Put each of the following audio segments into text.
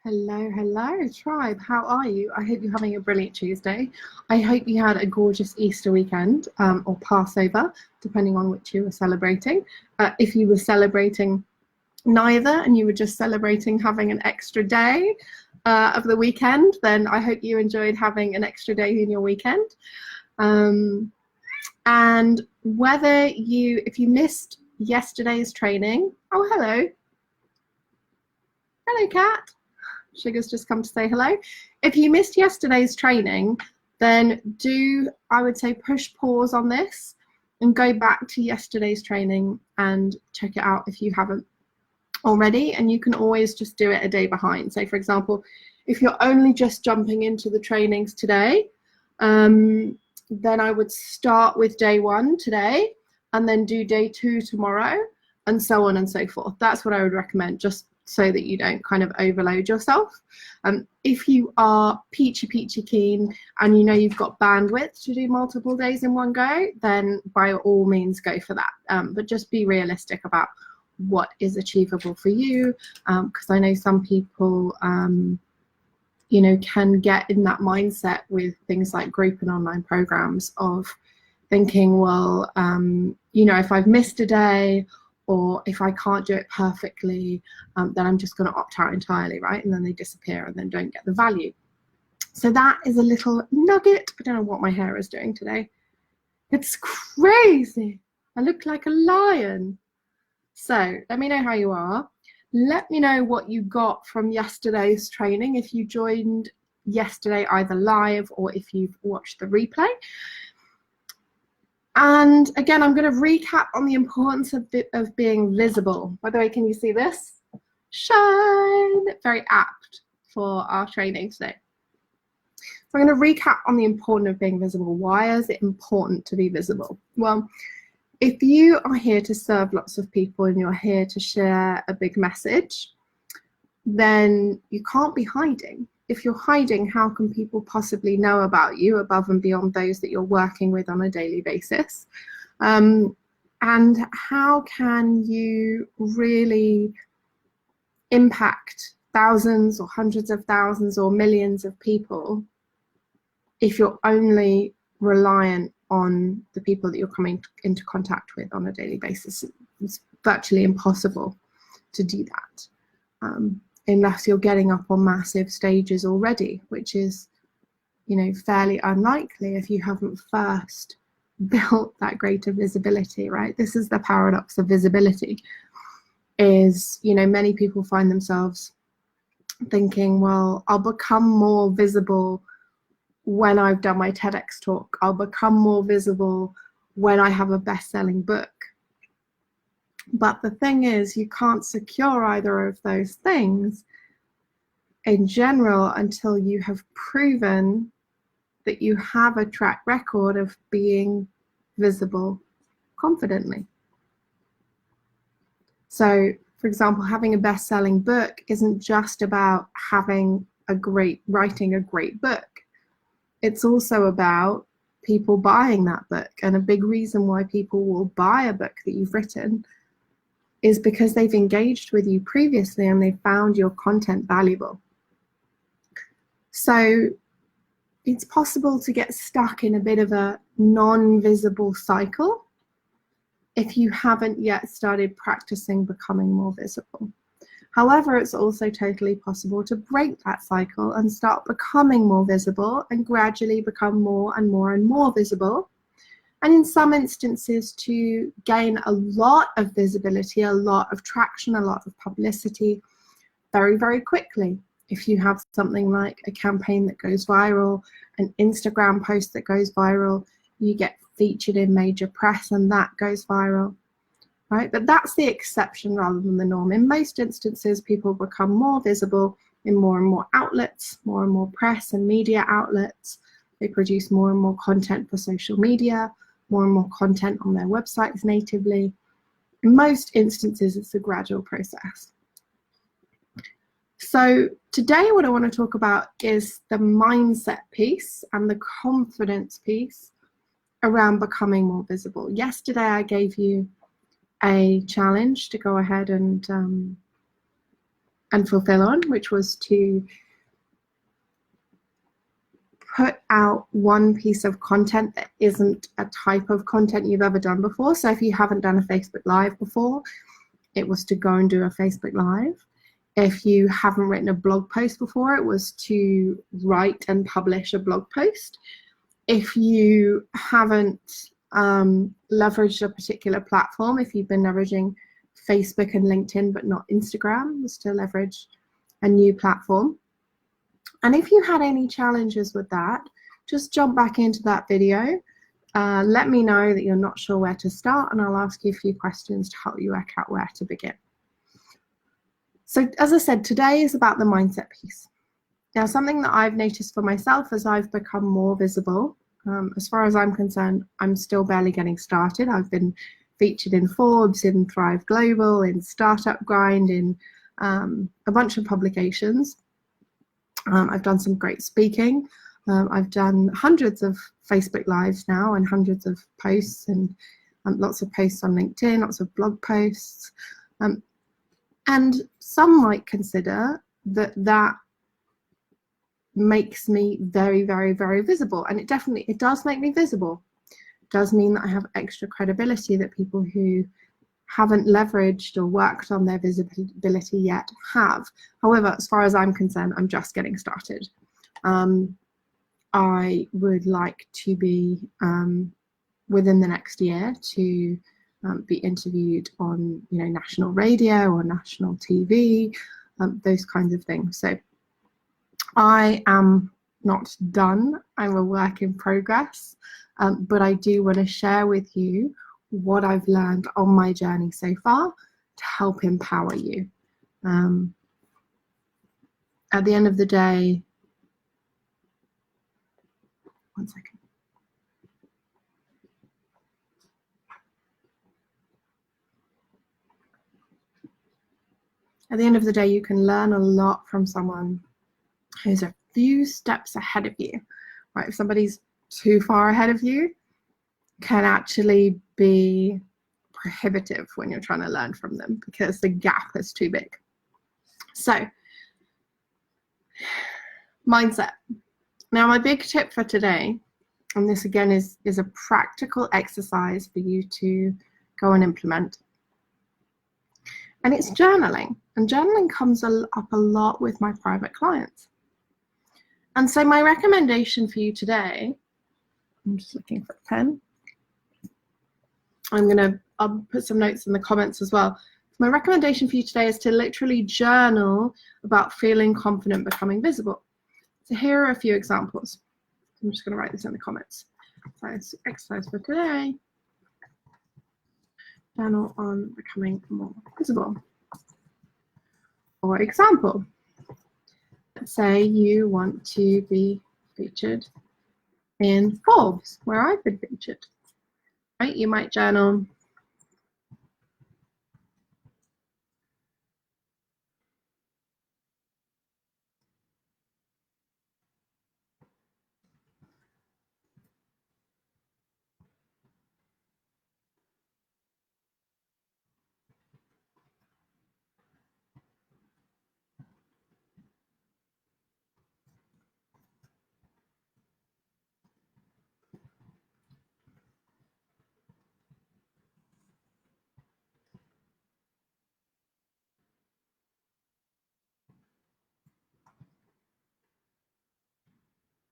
Hello, hello, tribe. How are you? I hope you're having a brilliant Tuesday. I hope you had a gorgeous Easter weekend or Passover, depending on which you were celebrating. If you were celebrating neither and you were just celebrating having an extra day of the weekend, then I hope you enjoyed having an extra day in your weekend. And if you missed yesterday's training, oh, hello. Hello, Kat. Sugar's just come to say hello. If you missed yesterday's training, then I would say, push pause on this and go back to yesterday's training and check it out if you haven't already. And you can always just do it a day behind. So, for example, if you're only just jumping into the trainings today, then I would start with day 1 today and then do day 2 tomorrow and so on and so forth. That's what I would recommend, just so that you don't kind of overload yourself. If you are peachy keen and you know you've got bandwidth to do multiple days in one go, then by all means go for that. But just be realistic about what is achievable for you, because I know some people can get in that mindset with things like group and online programs of thinking, well, if I've missed a day, or if I can't do it perfectly, then I'm just going to opt out entirely, right? And then they disappear and then don't get the value. So that is a little nugget. I don't know what my hair is doing today. It's crazy. I look like a lion. So let me know how you are. Let me know what you got from yesterday's training, if you joined yesterday either live or if you've watched the replay. And again, I'm going to recap on the importance of being visible. By the way, can you see this? Shine! Very apt for our training today. So I'm going to recap on the importance of being visible. Why is it important to be visible? Well, if you are here to serve lots of people and you're here to share a big message, then you can't be hiding. If you're hiding, how can people possibly know about you above and beyond those that you're working with on a daily basis? And how can you really impact thousands or hundreds of thousands or millions of people if you're only reliant on the people that you're coming into contact with on a daily basis? It's virtually impossible to do that. Unless you're getting up on massive stages already, which is, fairly unlikely if you haven't first built that greater visibility, right? This is the paradox of visibility, is, many people find themselves thinking, well, I'll become more visible when I've done my TEDx talk. I'll become more visible when I have a best-selling book. But the thing is, you can't secure either of those things in general until you have proven that you have a track record of being visible confidently. So, for example, having a best-selling book isn't just about writing a great book. It's also about people buying that book. And a big reason why people will buy a book that you've written is because they've engaged with you previously and they found your content valuable. So it's possible to get stuck in a bit of a non-visible cycle if you haven't yet started practicing becoming more visible. However, it's also totally possible to break that cycle and start becoming more visible and gradually become more and more and more visible. And in some instances, to gain a lot of visibility, a lot of traction, a lot of publicity very, very quickly. If you have something like a campaign that goes viral, an Instagram post that goes viral, you get featured in major press and that goes viral, right? But that's the exception rather than the norm. In most instances, people become more visible in more and more outlets, more and more press and media outlets. They produce more and more content for social media, more and more content on their websites natively. In most instances, it's a gradual process. So today what I want to talk about is the mindset piece and the confidence piece around becoming more visible. Yesterday I gave you a challenge to go ahead and and fulfill on, which was to put out one piece of content that isn't a type of content you've ever done before. So if you haven't done a Facebook Live before, it was to go and do a Facebook Live. If you haven't written a blog post before, it was to write and publish a blog post. If you haven't leveraged a particular platform, if you've been leveraging Facebook and LinkedIn but not Instagram, was to leverage a new platform. And if you had any challenges with that, just jump back into that video. Let me know that you're not sure where to start, and I'll ask you a few questions to help you work out where to begin. So as I said, today is about the mindset piece. Now, something that I've noticed for myself as I've become more visible, as far as I'm concerned, I'm still barely getting started. I've been featured in Forbes, in Thrive Global, in Startup Grind, in a bunch of publications. I've done some great speaking. I've done hundreds of Facebook Lives now and hundreds of posts and lots of posts on LinkedIn, lots of blog posts. And some might consider that that makes me very, very, very visible. And it does make me visible. It does mean that I have extra credibility that people who haven't leveraged or worked on their visibility yet have. However, as far as I'm concerned, I'm just getting started. I would like to be, within the next year, to be interviewed on national radio or national TV, those kinds of things. So I am not done. I'm a work in progress, but I do want to share with you what I've learned on my journey so far to help empower you. At the end of the day, one second. At the end of the day, you can learn a lot from someone who's a few steps ahead of you, right? If somebody's too far ahead of you, can actually be prohibitive when you're trying to learn from them because the gap is too big. So, mindset. Now, my big tip for today, and this again is a practical exercise for you to go and implement, and it's journaling. And journaling comes up a lot with my private clients. And so my recommendation for you today, I'm just looking for a pen. I'll put some notes in the comments as well. My recommendation for you today is to literally journal about feeling confident becoming visible. So here are a few examples. I'm just going to write this in the comments. So exercise for today. Journal on becoming more visible. For example, let's say you want to be featured in Forbes, where I've been featured. Right? You might journal,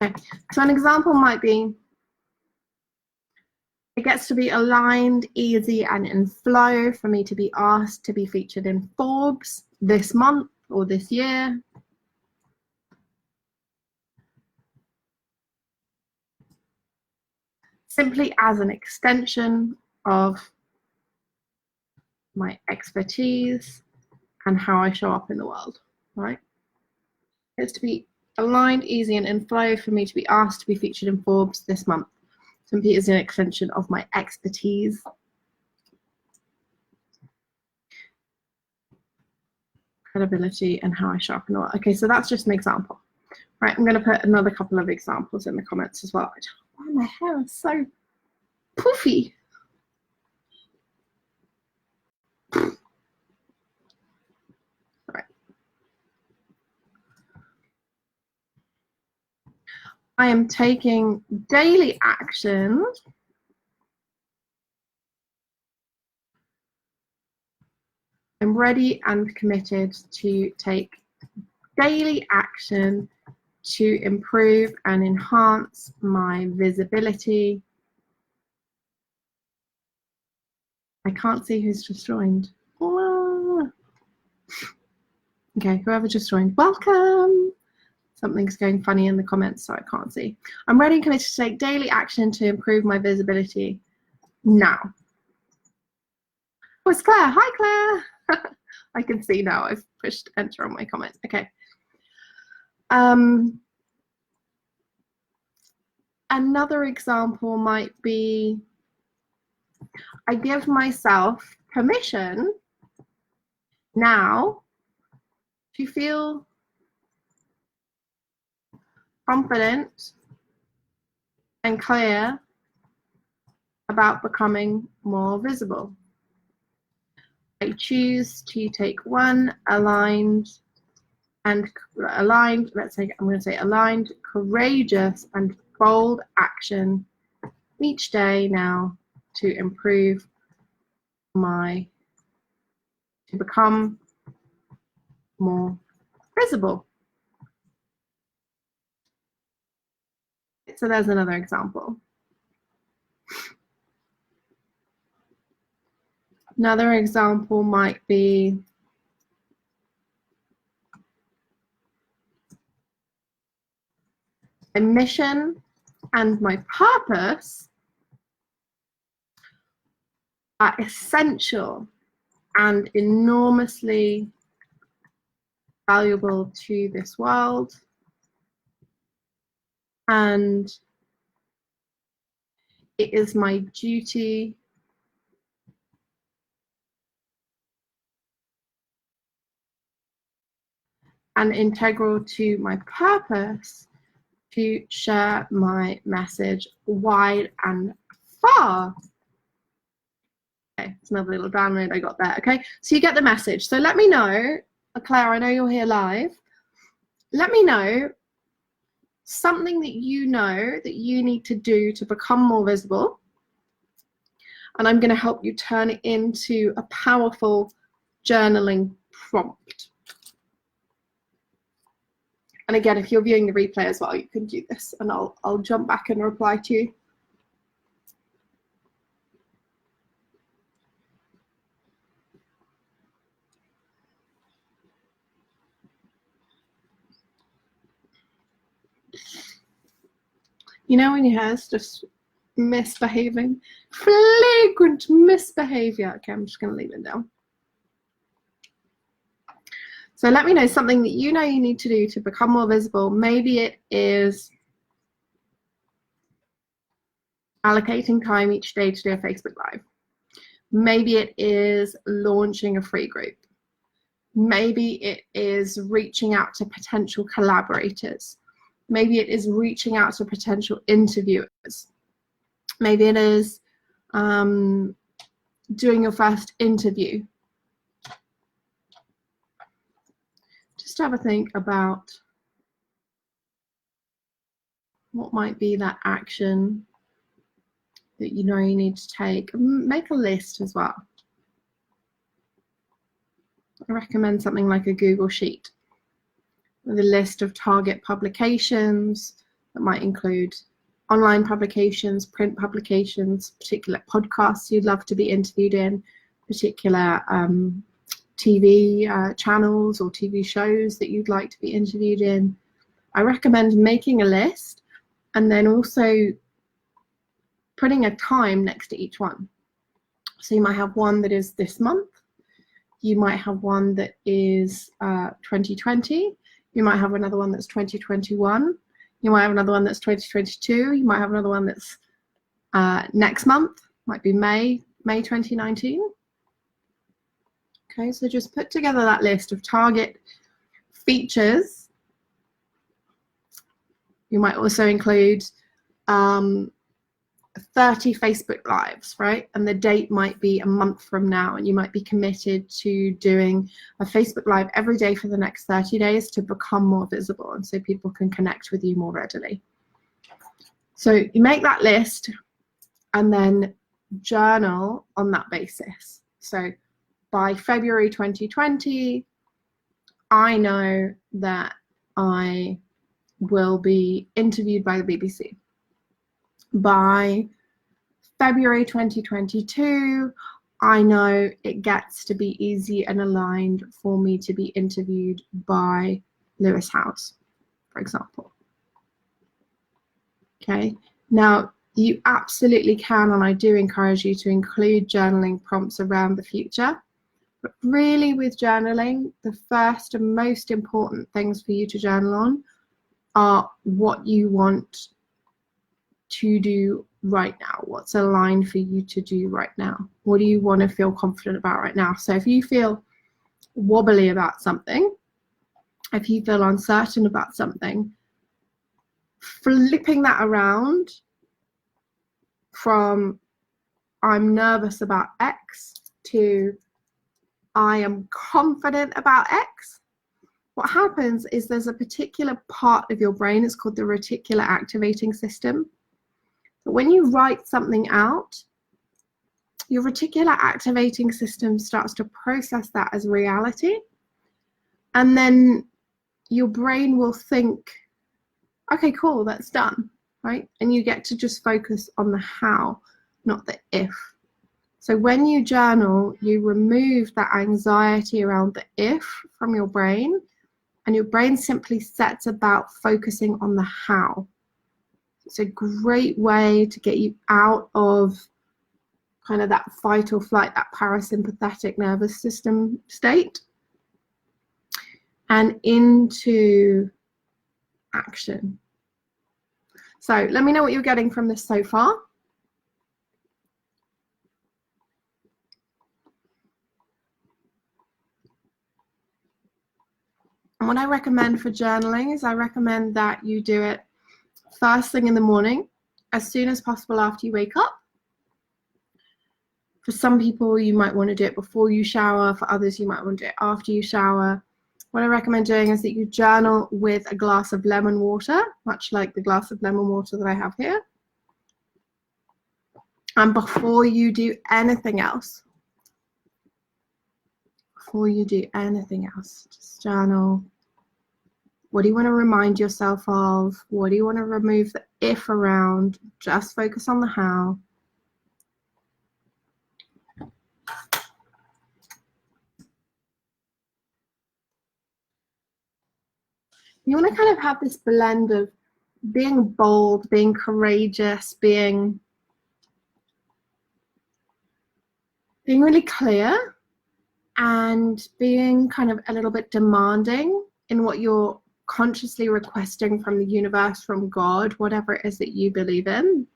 okay. So an example might be, it gets to be aligned, easy, and in flow for me to be asked to be featured in Forbes this month or this year. Simply as an extension of my expertise and how I show up in the world, right? It's to be aligned, easy, and in flow for me to be asked to be featured in Forbes this month. Simply as an extension of my expertise. Credibility and how I show up in the world. Okay, so that's just an example. Right, I'm going to put another couple of examples in the comments as well. Oh, my hair is so poofy. Right. I am taking daily action I'm ready and committed to take daily action to improve and enhance my visibility. I can't see who's just joined. Oh. Okay, whoever just joined, welcome. Something's going funny in the comments, so I can't see. I'm ready and committed to take daily action to improve my visibility now. Oh, it's Claire. Hi, Claire. I can see now. I've pushed enter on my comment. Okay. Another example might be I give myself permission now to feel confident and clear about becoming more visible. I choose to take one aligned, let's say, I'm going to say aligned, courageous and bold action each day now to improve to become more visible. So there's another example. Another example might be my mission and my purpose are essential and enormously valuable to this world, and it is my duty and integral to my purpose to share my message wide and far. Okay, it's another little download I got there. Okay, so you get the message. So let me know, Claire, I know you're here live. Let me know something that you know that you need to do to become more visible. And I'm going to help you turn it into a powerful journaling prompt. And again, if you're viewing the replay as well, you can do this and I'll jump back and reply to you. You know when your hair's just misbehaving? Flagrant misbehavior. Okay, I'm just going to leave it down. So let me know something that you know you need to do to become more visible. Maybe it is allocating time each day to do a Facebook Live. Maybe it is launching a free group. Maybe it is reaching out to potential collaborators. Maybe it is reaching out to potential interviewers. Maybe it is doing your first interview. Just have a think about what might be that action that you know you need to take. Make a list as well. I recommend something like a Google Sheet with a list of target publications that might include online publications, print publications, particular podcasts you'd love to be interviewed in, particular TV channels or TV shows that you'd like to be interviewed in. I recommend making a list and then also putting a time next to each one. So you might have one that is this month. You might have one that is 2020. You might have another one that's 2021. You might have another one that's 2022. You might have another one that's next month, might be May 2019. Okay, so just put together that list of target features. You might also include 30 Facebook Lives, right? And the date might be a month from now, and you might be committed to doing a Facebook Live every day for the next 30 days to become more visible, and so people can connect with you more readily. So you make that list and then journal on that basis. So by February 2020, I know that I will be interviewed by the BBC. By February 2022, I know it gets to be easy and aligned for me to be interviewed by Lewis House, for example. Okay, now you absolutely can, and I do encourage you to include journaling prompts around the future. But really with journaling, the first and most important things for you to journal on are what you want to do right now. What's aligned for you to do right now? What do you want to feel confident about right now? So if you feel wobbly about something, if you feel uncertain about something, flipping that around from I'm nervous about X to I am confident about X, what happens is there's a particular part of your brain, it's called the reticular activating system. But when you write something out, your reticular activating system starts to process that as reality. And then your brain will think, okay, cool, that's done, right? And you get to just focus on the how, not the if. So when you journal, you remove that anxiety around the if from your brain, and your brain simply sets about focusing on the how. It's a great way to get you out of kind of that fight or flight, that parasympathetic nervous system state, and into action. So let me know what you're getting from this so far. And what I recommend for journaling is I recommend that you do it first thing in the morning, as soon as possible after you wake up. For some people, you might want to do it before you shower. For others, you might want to do it after you shower. What I recommend doing is that you journal with a glass of lemon water, much like the glass of lemon water that I have here. And before you do anything else, just journal. What do you want to remind yourself of? What do you want to remove the if around? Just focus on the how. You want to kind of have this blend of being bold, being courageous, being really clear, and being kind of a little bit demanding in what you're consciously requesting from the universe, from God, whatever it is that you believe in,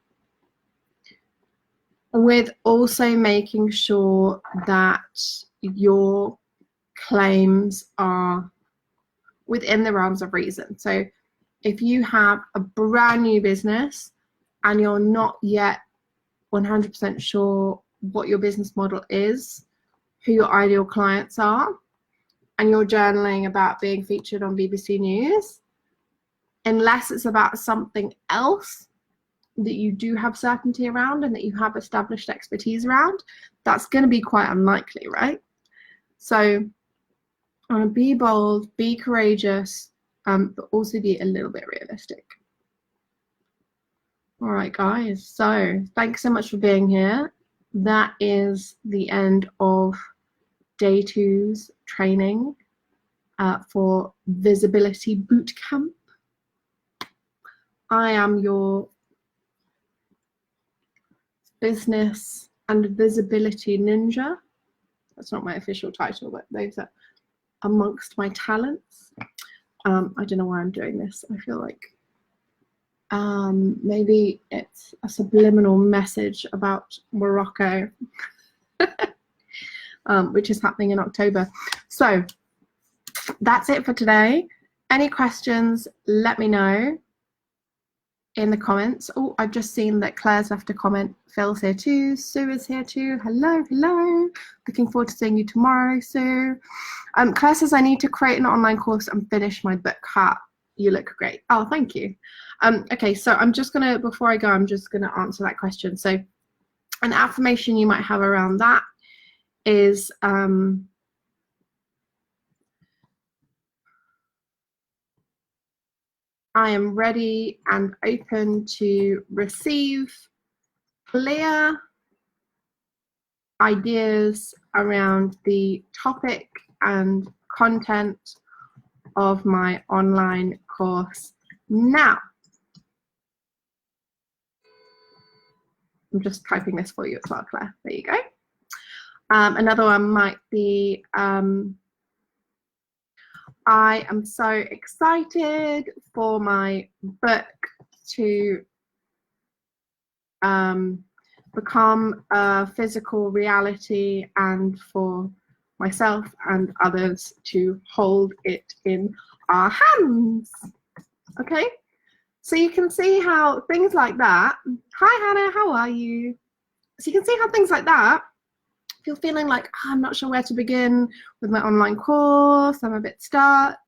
with also making sure that your claims are within the realms of reason. So if you have a brand new business and you're not yet 100% sure what your business model is, who your ideal clients are, and you're journaling about being featured on BBC News, unless it's about something else that you do have certainty around and that you have established expertise around, that's going to be quite unlikely, right? So I want to be bold, be courageous, but also be a little bit realistic. All right, guys, so thanks so much for being here. That is the end of day 2's training for Visibility Bootcamp. I am your business and visibility ninja. That's not my official title, but those are amongst my talents. I don't know why I'm doing this. I feel like maybe it's a subliminal message about Morocco, which is happening in October. So that's it for today. Any questions, let me know in the comments. Oh, I've just seen that Claire's left a comment. Phil's here too. Sue is here too. Hello, hello. Looking forward to seeing you tomorrow, Sue. Claire says I need to create an online course and finish my book. You look great. Oh, thank you. Okay, so I'm just gonna, before I go, I'm just gonna answer that question. So an affirmation you might have around that is I am ready and open to receive clear ideas around the topic and content of my online course now. I'm just typing this for you as well, Claire. There you go. Another one might be, I am so excited for my book to become a physical reality and for myself and others to hold it in our hands. Okay, so you can see how things like that, hi Hannah, how are you? So you can see how things like that, if you're feeling like, oh, I'm not sure where to begin with my online course, I'm a bit stuck,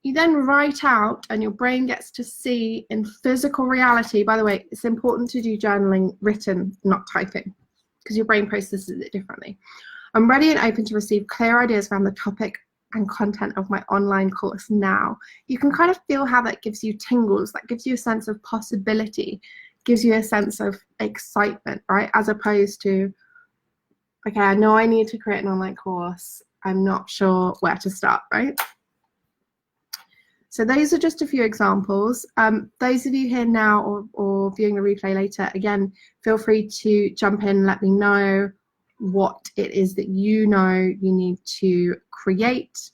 you then write out and your brain gets to see in physical reality. By the way, it's important to do journaling written, not typing, because your brain processes it differently. I'm ready and open to receive clear ideas around the topic and content of my online course now. You can kind of feel how that gives you tingles, that gives you a sense of possibility, gives you a sense of excitement, right? As opposed to, okay, I know I need to create an online course, I'm not sure where to start, right? So those are just a few examples. Those of you here now or viewing the replay later, again, feel free to jump in, let me know what it is that you know you need to create,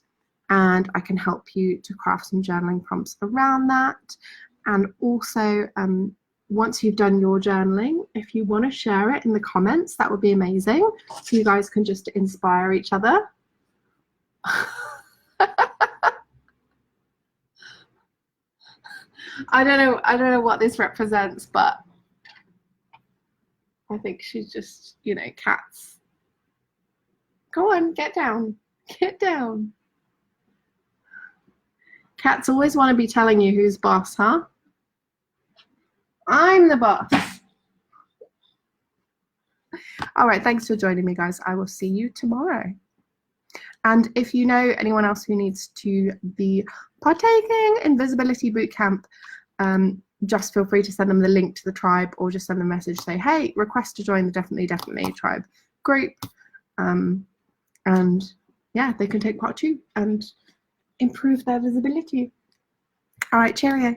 and I can help you to craft some journaling prompts around that. And also, once you've done your journaling, if you want to share it in the comments, that would be amazing. So you guys can just inspire each other. I don't know what this represents, but I think she's just, you know, cats. Go on, get down. Get down. Cats always want to be telling you who's boss, huh? I'm the boss. All right, thanks for joining me, guys. I will see you tomorrow. And if you know anyone else who needs to be partaking in Visibility Bootcamp, just feel free to send them the link to the tribe, or just send them a message, say, hey, request to join the Definitely tribe group. And yeah, they can take part too and improve their visibility. All right, cheerio.